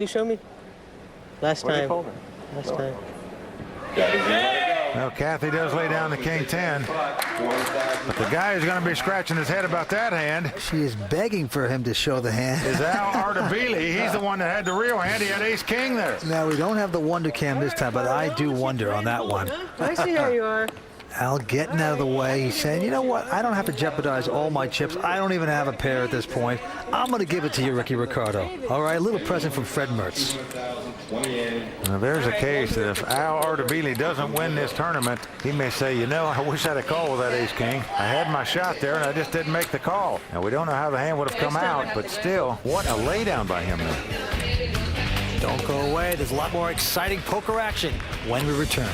You show me? Last time. Last time. Well, Kathy does lay down the king 10, but the guy who's going to be scratching his head about that hand. She is begging for him to show the hand. Is Al Ardabili. He's the one that had the real hand. He had ace king there. Now, we don't have the wonder cam this time, but I do wonder on that one. I see how you are. Al getting out of the way. He's saying, you know what? I don't have to jeopardize all my chips. I don't even have a pair at this point. I'm going to give it to you, Ricky Ricardo. All right, a little present from Fred Mertz. Now, there's a case that if Al Ardabili doesn't win this tournament, he may say, you know, I wish I'd have called with that ace king. I had my shot there, and I just didn't make the call. Now, we don't know how the hand would have come out, but still, what a laydown by him there. Don't go away. There's a lot more exciting poker action when we return.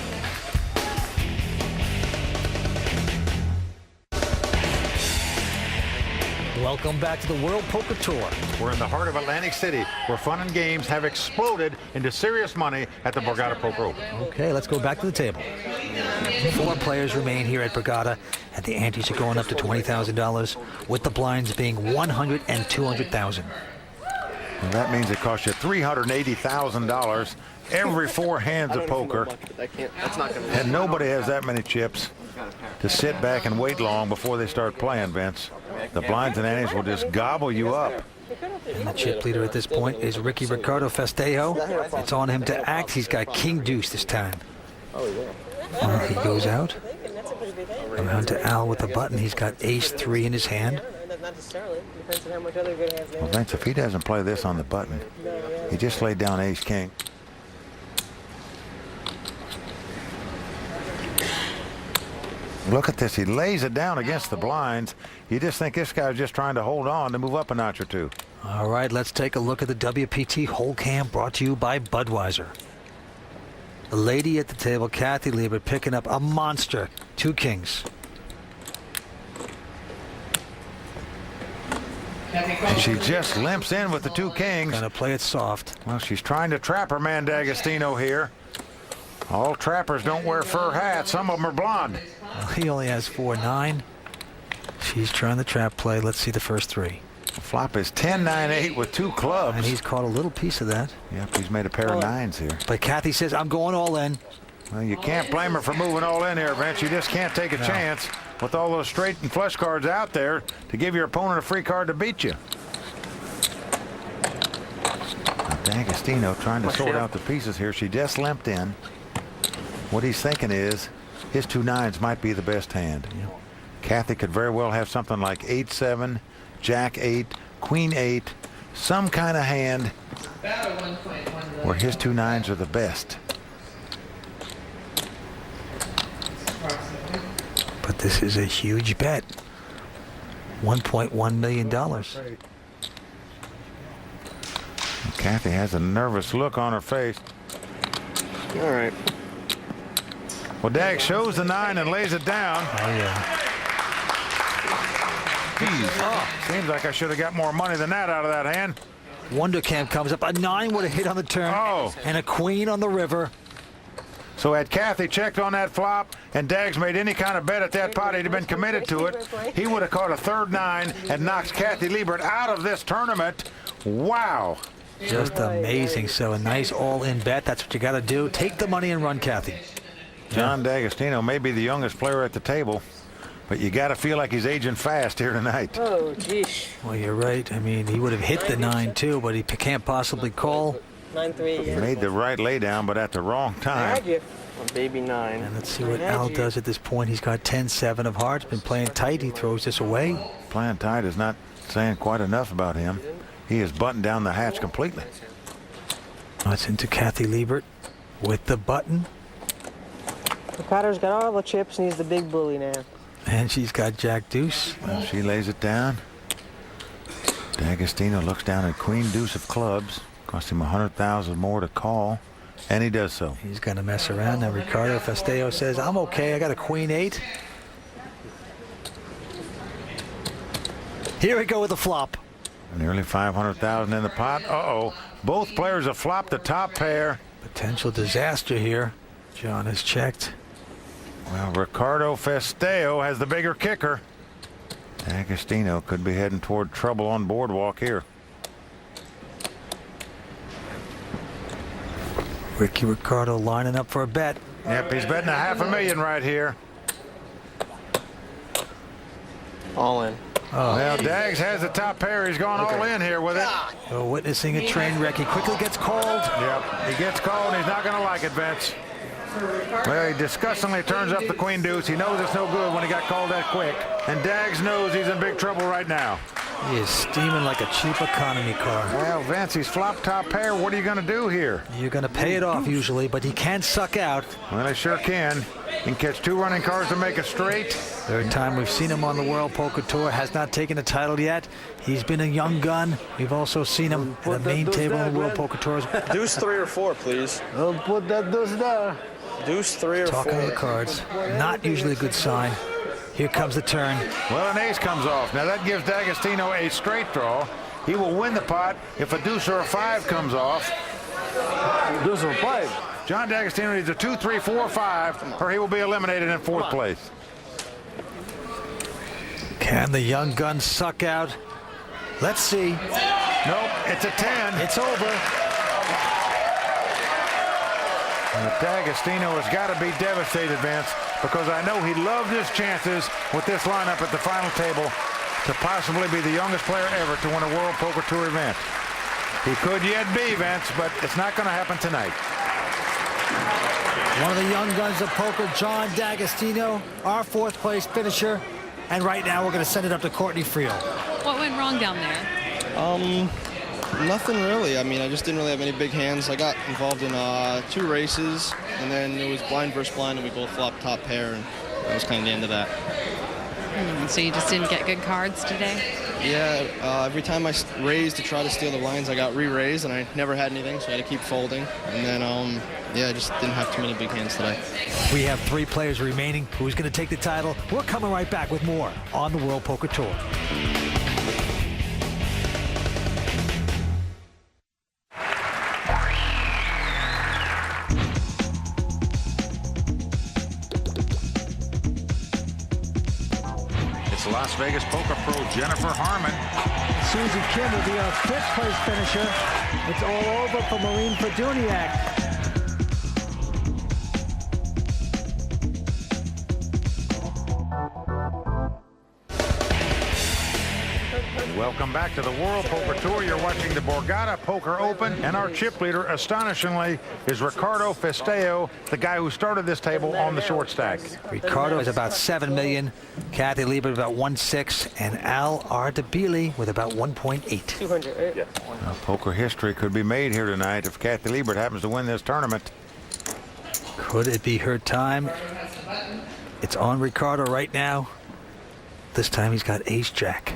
Welcome back to the World Poker Tour. We're in the heart of Atlantic City, where fun and games have exploded into serious money at the Borgata Poker Open. Okay, let's go back to the table. 4 players remain here at Borgata, and the antes are going up to $20,000, with the blinds being $100,000 and $200,000. Well, that means it costs you $380,000 every 4 hands of poker, and nobody has that many chips to sit back and wait long before they start playing, Vince. The blinds and antes will just gobble you up. And the chip leader at this point is Ricky Ricardo Festejo. It's on him to act. He's got king deuce this time. He goes out. Around to Al with the button. He's got ace 3 in his hand. Well, Vince, if he doesn't play this on the button, he just laid down ace king. Look at this. He lays it down against the blinds. You just think this guy's just trying to hold on to move up a notch or two. All right, let's take a look at the WPT Hole Cam brought to you by Budweiser. The lady at the table, Kathy Liebert, picking up a monster 2 kings. And she just limps in with the 2 kings. Gonna play it soft. Well, she's trying to trap her man D'Agostino here. All trappers don't wear fur hats. Some of them are blonde. Well, he only has 4-9. She's trying the trap play. Let's see the first 3. The flop is 10-9-8 with 2 clubs. And he's caught a little piece of that. Yep, he's made a pair of 9s here. But Kathy says, I'm going all in. Well, you can't blame her for moving all in here, Vince. You just can't take a chance with all those straight and flush cards out there to give your opponent a free card to beat you. Now, D'Agostino trying to sort out the pieces here. She just limped in. What he's thinking is his 2 9s might be the best hand. Yep. Kathy could very well have something like 8-7, Jack 8, Queen 8, some kind of hand where his 2 9s are the best. But this is a huge bet. $1.1 million. Kathy has a nervous look on her face. All right. Well, Dag shows the 9 and lays it down. Oh, yeah. Seems like I should have got more money than that out of that hand. Wonder Cam comes up. A 9 would have hit on the turn. Oh. And a queen on the river. So had Kathy checked on that flop and Dags made any kind of bet at that pot, he'd have been committed to it. He would have caught a 3rd 9 and knocked Kathy Liebert out of this tournament. Wow. Just amazing. So a nice all-in bet. That's what you got to do. Take the money and run, Kathy. John D'Agostino may be the youngest player at the table, but you got to feel like he's aging fast here tonight. Oh, geez. Well, you're right. I mean, he would have hit the 9 too, but he can't possibly call. 9-3. He made the right laydown, but at the wrong time. Baby 9. And let's see what Al does at this point. He's got 10-7 of hearts. Been playing tight. He throws this away. Playing tight is not saying quite enough about him. He has buttoned down the hatch completely. It's into Kathy Liebert with the button. Ricardo's got all the chips and he's the big bully now. And she's got Jack Deuce. Well, she lays it down. D'Agostino looks down at Queen Deuce of clubs. Cost him $100,000 more to call, and he does so. He's going to mess around. Now Ricardo Festejo says, I'm okay. I got a Queen 8. Here we go with the flop. Nearly $500,000 in the pot. Uh-oh. Both players have flopped the top pair. Potential disaster here. John has checked. Well, Ricardo Festejo has the bigger kicker. D'Agostino could be heading toward trouble on boardwalk here. Ricky Ricardo lining up for a bet. Yep, he's betting $500,000 right here. All in. Now, Dags has the top pair. He's gone all in here with it. So witnessing a train wreck. He quickly gets called. Yep, he gets called, and he's not going to like it, Vince. Well, he disgustingly turns up the queen deuce. He knows it's no good when he got called that quick. And Dags knows he's in big trouble right now. He is steaming like a cheap economy car. Well, Vince, he's flop top pair. What are you going to do here? You're going to pay it off usually, but he can suck out. Well, he sure can. He can catch 2 running cars to make it straight. Third time we've seen him on the World Poker Tour. Has not taken a title yet. He's been a young gun. We've also seen him at a main table on the World Poker Tours. Deuce 3 or 4, please. Don't put that deuce there. Deuce 3 or 4. Talking to the cards. Not usually a good sign. Here comes the turn. Well, an ace comes off. Now, that gives D'Agostino a straight draw. He will win the pot if a deuce or a 5 comes off. Deuce or 5. John D'Agostino needs a 2, 3, 4, 5, or he will be eliminated in 4th place. Can the young gun suck out? Let's see. Nope, it's a 10. It's over. D'Agostino has got to be devastated, Vince, because I know he loved his chances with this lineup at the final table to possibly be the youngest player ever to win a World Poker Tour event. He could yet be, Vince, but it's not going to happen tonight. One of the young guns of poker, John D'Agostino, our 4th place finisher. And right now we're going to send it up to Courtney Friel. What went wrong down there? Nothing really. I mean, I just didn't really have any big hands. I got involved in 2 races, and then it was blind versus blind, and we both flopped top pair, and that was kind of the end of that. So you just didn't get good cards today? Yeah, every time I raised to try to steal the blinds, I got re-raised, and I never had anything, so I had to keep folding. And then, yeah, I just didn't have too many big hands today. We have 3 players remaining. Who's going to take the title? We're coming right back with more on the World Poker Tour. Las Vegas Poker Pro Jennifer Harmon. Susie Kim will be our 5th place finisher. It's all over for Maureen Feduniak. Welcome back to the World Poker Tour. You're watching the Borgata Poker Open, and our chip leader, astonishingly, is Ricardo Festeo, the guy who started this table on the short stack. Ricardo is about 7 million, Kathy Liebert about 1.6, and Al Ardebili with about 1.8. 200. Yeah. Poker history could be made here tonight if Kathy Liebert happens to win this tournament. Could it be her time? It's on Ricardo right now. This time he's got ace-jack.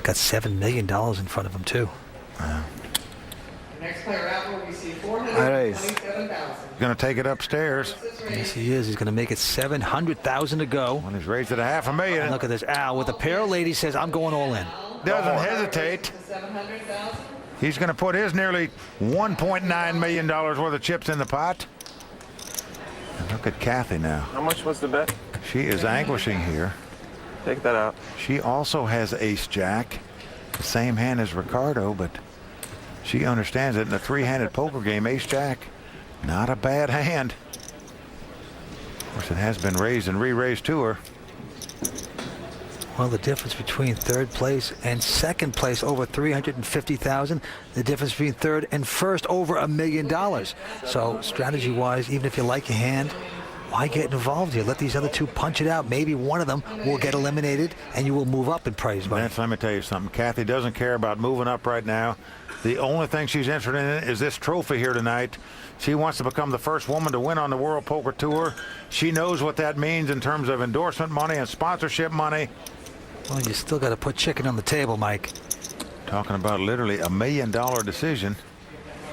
Got $7 million in front of him, too. Next player out will receive He's $427,000. going to take it upstairs. Yes, he is. He's going to make it $700,000 to go. When he's raised it $500,000. And look at this. Al, with a pair of ladies, says, I'm going all in. Doesn't hesitate. $700,000. He's going to put his nearly $1.9 million worth of chips in the pot. And look at Kathy now. How much was the bet? She is anguishing here. Take that out. She also has ace-jack, the same hand as Ricardo, but she understands it in a 3-handed poker game. Ace-jack, not a bad hand. Of course, it has been raised and re-raised to her. Well, the difference between 3rd place and 2nd place over 350,000. The difference between 3rd and 1st over $1 million. So strategy-wise, even if you like your hand, why get involved here? Let these other 2 punch it out. Maybe one of them will get eliminated, and you will move up in prize money. Vance, let me tell you something. Kathy doesn't care about moving up right now. The only thing she's interested in is this trophy here tonight. She wants to become the first woman to win on the World Poker Tour. She knows what that means in terms of endorsement money and sponsorship money. Well, you still got to put chicken on the table, Mike. Talking about literally $1 million decision.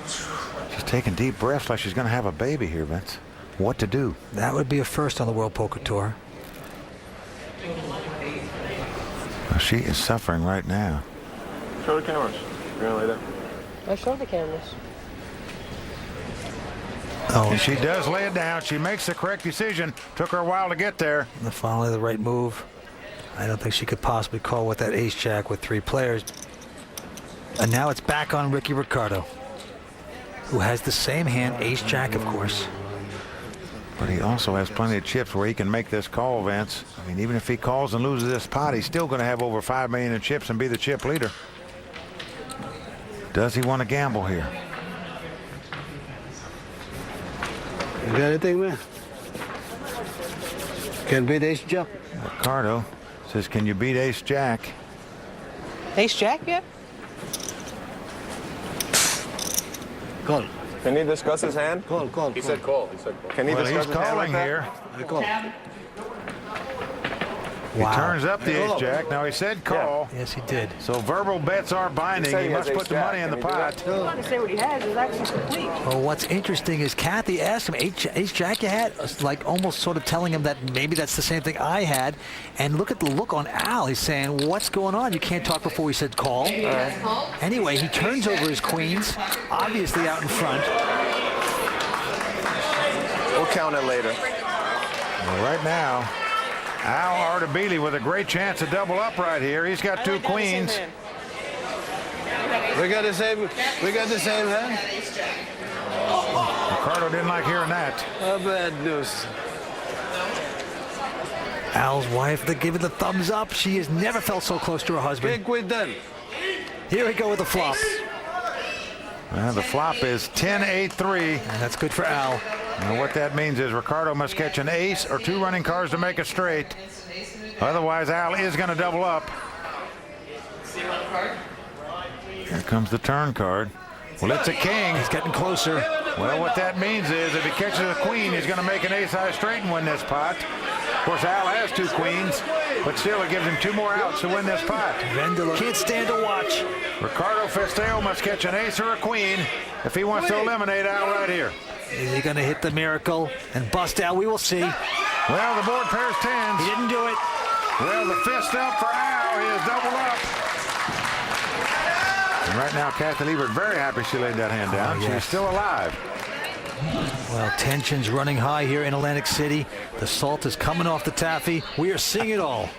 She's taking deep breaths like she's going to have a baby here, Vince. What to do? That would be a first on the World Poker Tour. Well, she is suffering right now. Show the cameras. You're going to lay down. I showed the cameras. Oh, And she does lay it down. She makes the correct decision. Took her a while to get there. finally the right move. I don't think she could possibly call with that ace-jack with 3 players. And now it's back on Ricky Ricardo. who has the same hand, ace-jack, of course. But he also has plenty of chips where he can make this call, Vince. I mean, even if he calls and loses this pot, he's still going to have over $5 million in chips and be the chip leader. Does he want to gamble here? You got anything, man? Can beat ace-jack. Ricardo says, can you beat ace-jack? Ace-jack yet? Call. Can he discuss his hand? Call. He said call. Can he Well, discuss he's his hand calling like that? here. I call. He turns up the ace-jack. Now, he said call. Yes, he did. So verbal bets are binding. said He he must has put the ace-jack. money in the Can he do pot. that? I'm not to say what he has is actually complete. Well, what's interesting is Kathy asked him, ace-jack you had? Like almost sort of telling him that maybe that's the same thing I had. And look at the look on Al. He's saying, what's going on? You can't talk before he said call. Anyway, he turns over his queens, obviously out in front. We'll count it later. Well, right now, Al Artabili with a great chance to double up right here. He's got two queens. We got the same hand. Ricardo didn't like hearing that. How bad news. Al's wife, they give it the thumbs up. She has never felt so close to her husband. Big queen then. Here we go with the flop. Well, the flop is 10-8-3. And that's good for Al. And what that means is Ricardo must catch an ace or two running cards to make a straight. Otherwise, Al is going to double up. Here comes the turn card. Well, it's a king. He's getting closer. Well, what that means is if he catches a queen, he's going to make an ace-high straight and win this pot. Of course, Al has two queens, but still it gives him two more outs to win this pot. Vendela can't stand to watch. Ricardo Festeo must catch an ace or a queen if he wants to eliminate Al right here. Is he going to hit the miracle and bust Al? We will see. Well, the board pairs tens. He didn't do it. Well, the fist up for Al. He is double up. And right now, Kathy Liebert very happy she laid that hand down. Yes. She's still alive. Well, tensions running high here in Atlantic City. The salt is coming off the taffy. We are seeing it all.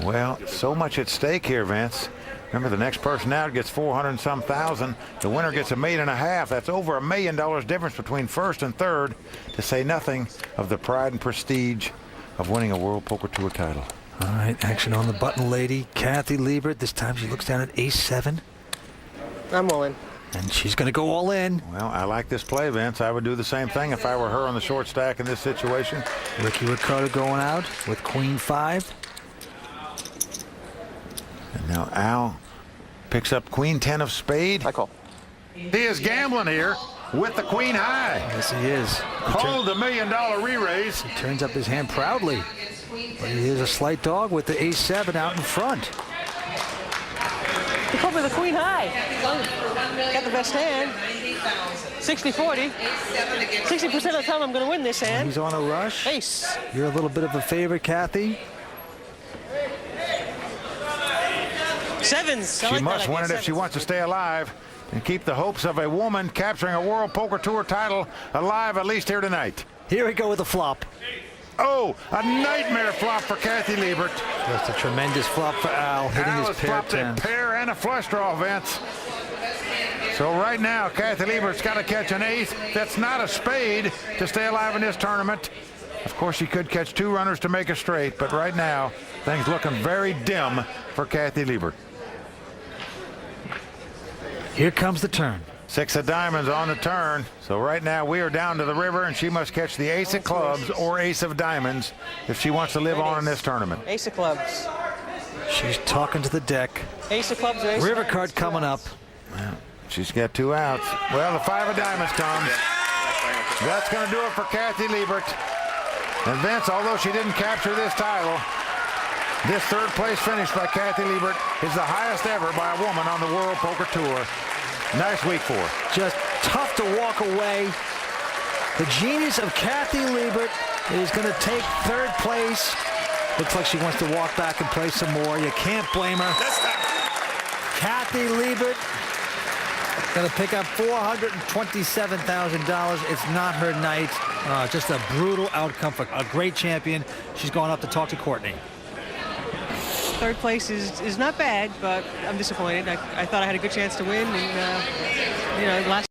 Well, so much at stake here, Vince. Remember, the next person out gets 400 and some thousand. The winner gets $1.5 million. That's over $1 million difference between first and third, to say nothing of the pride and prestige of winning a World Poker Tour title. All right, action on the button, lady. Kathy Liebert. This time she looks down at ace-7. I'm all in. And she's going to go all in. Well, I like this play, Vince. I would do the same thing if I were her on the short stack in this situation. Ricky Ricardo going out with queen 5. And now Al picks up queen 10 of spade. I call. He is gambling here with the queen high. Yes, he is. Called the $1 million re-raise. He turns up his hand proudly. But he is a slight dog with the ace-7 out in front. He called me the queen high. Got the best hand. 60-40. 60% of the time I'm going to win this hand. He's on a rush. Ace. You're a little bit of a favorite, Kathy. Sevens. I She like that must idea. win it if she Sevens. wants to stay alive and keep the hopes of a woman capturing a World Poker Tour title alive, at least here tonight. Here we go with the flop. Oh, a nightmare flop for Kathy Liebert. Just a tremendous flop for Al, hitting Al his has pair flopped a 10. pair and a flush draw, Vince. So right now, Kathy Liebert's got to catch an ace that's not a spade to stay alive in this tournament. Of course, she could catch two runners to make a straight, but right now, things looking very dim for Kathy Liebert. Here comes the turn. 6 of diamonds on the turn. So right now we are down to the river, and she must catch the ace of clubs or ace of diamonds if she wants to live on in this tournament. Ace of clubs. She's talking to the deck. Ace of clubs or ace of River diamonds. card coming up. Well, she's got two outs. Well, the 5 of diamonds comes. That's going to do it for Kathy Liebert. And Vince, although she didn't capture this title, this third place finish by Kathy Liebert is the highest ever by a woman on the World Poker Tour. Nice week for her. Just tough to walk away. The genius of Kathy Liebert is going to take third place. Looks like she wants to walk back and play some more. You can't blame her. Kathy Liebert going to pick up $427,000. It's not her night. Just a brutal outcome for a great champion. She's going up to talk to Courtney. Third place is not bad, but I'm disappointed. I thought I had a good chance to win, and last